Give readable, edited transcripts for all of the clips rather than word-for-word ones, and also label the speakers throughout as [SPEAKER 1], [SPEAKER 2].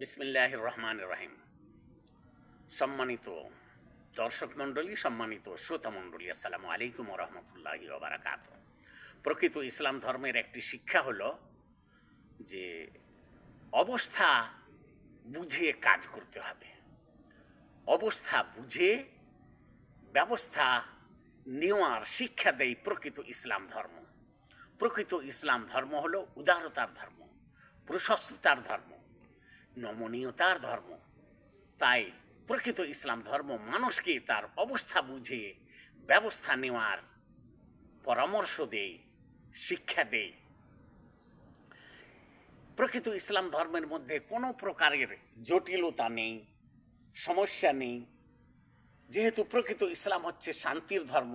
[SPEAKER 1] বিসমিল্লাহির রহমানির রহিম। সম্মানিত দর্শক মণ্ডলী, সম্মানিত শ্রোতা মণ্ডলী, আসসালামু আলাইকুম ওয়া রাহমাতুল্লাহি ওয়া বারাকাতুহু। প্রকৃত ইসলাম ধর্মের একটি শিক্ষা হলো যে অবস্থা বুঝে কাজ করতে হবে। অবস্থা বুঝে ব্যবস্থা নেওয়ার শিক্ষা দেয় প্রকৃত ইসলাম ধর্ম। প্রকৃত ইসলাম ধর্ম হলো উদারতার ধর্ম, প্রশস্ততার ধর্ম, নমনীয়তার ধর্ম। তাই প্রকৃত ইসলাম ধর্ম মানুষকে তার অবস্থা বুঝে ব্যবস্থা নেওয়ার পরামর্শ দেয়, শিক্ষা দেয়। প্রকৃত ইসলাম ধর্মের মধ্যে কোনো প্রকারের জটিলতা নেই, সমস্যা নেই। যেহেতু প্রকৃত ইসলাম হচ্ছে শান্তির ধর্ম,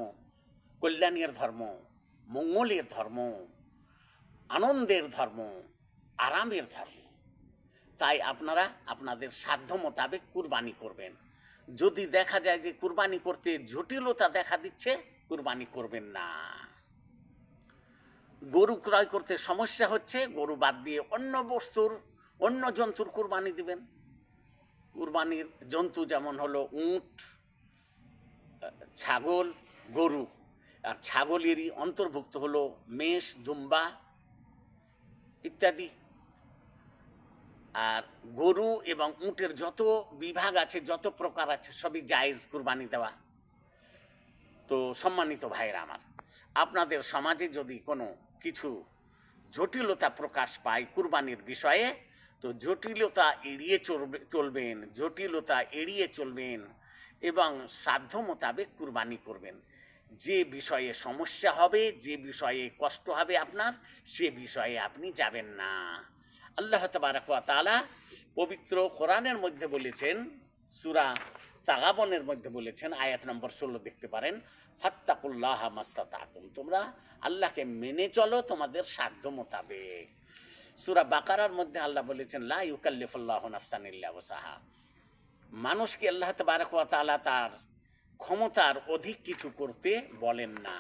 [SPEAKER 1] কল্যাণের ধর্ম, মঙ্গলের ধর্ম, আনন্দের ধর্ম, আরামের ধর্ম, তাই আপনারা আপনাদের সাধ্য মোতাবেক কুরবানি করবেন। যদি দেখা যায় যে কুরবানি করতে জটিলতা দেখা দিচ্ছে, কুরবানি করবেন না। গরু ক্রয় করতে সমস্যা হচ্ছে, গরু বাদ দিয়ে অন্য জন্তুর কুরবানি দিবেন। কুরবানির জন্তু যেমন হলো উট, ছাগল, গরু। আর ছাগলেরই অন্তর্ভুক্ত হলো মেষ, দুম্বা ইত্যাদি। আর গরু এবং উটের যত বিভাগ আছে, যত প্রকার আছে, সবই জায়েজ কুরবানি দেওয়া। তো সম্মানিত ভাইয়েরা আমার, আপনাদের সমাজে যদি কোনো কিছু জটিলতা প্রকাশ পায় কুরবানির বিষয়ে, তো জটিলতা এড়িয়ে চলবেন এবং সাধ্য মোতাবেক কুরবানি করবেন। যে বিষয়ে সমস্যা হবে, যে বিষয়ে কষ্ট হবে আপনার, সে বিষয়ে আপনি যাবেন না। আল্লাহ তাবারক ওয়া তাআলা পবিত্র কোরআনের মধ্যে বলেছেন, সূরা তাগাবনের মধ্যে বলেছেন, আয়াত নম্বর 16 দেখতে পারেন, ফাত্তাকুল্লাহা মাস্তাতাতুম, তোমরা আল্লাহকে মেনে চলো তোমাদের সাধ্য মোতাবেক। সূরা বাকারার মধ্যে আল্লাহ বলেছেন, লা ইউকাল্লিফুল্লাহু নাফসান ইল্লা ওয়াসাহা, মানুষকে আল্লাহ তাবারক ওয়া তাআলা তার ক্ষমতার অধিক কিছু করতে বলেন না।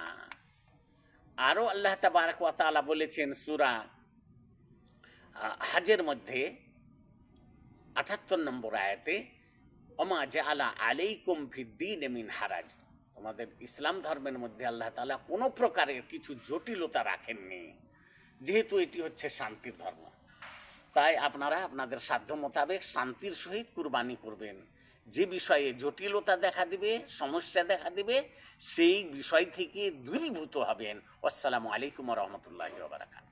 [SPEAKER 1] আরও আল্লাহ তাবারক ওয়া তাআলা বলেছেন সূরা হাজের মধ্যে 78 নম্বর আয়াতে, ওমা জাআলা আলাইকুম ফিদ্দীনে মিন হারাজ, তোমাদের ইসলাম ধর্মের মধ্যে আল্লাহ তাআলা কোনো প্রকারের কিছু জটিলতা রাখেননি, যেহেতু এটি হচ্ছে শান্তির ধর্ম। তাই আপনারা আপনাদের সাধ্য মোতাবেক শান্তির সহিত কুরবানি করবেন। যে বিষয়ে জটিলতা দেখা দিবে, সমস্যা দেখা দিবে, সেই বিষয় থেকে দূরীভূত হবেন। আসসালামু আলাইকুম ওয়া রাহমাতুল্লাহি ওয়া বারাকাতুহু।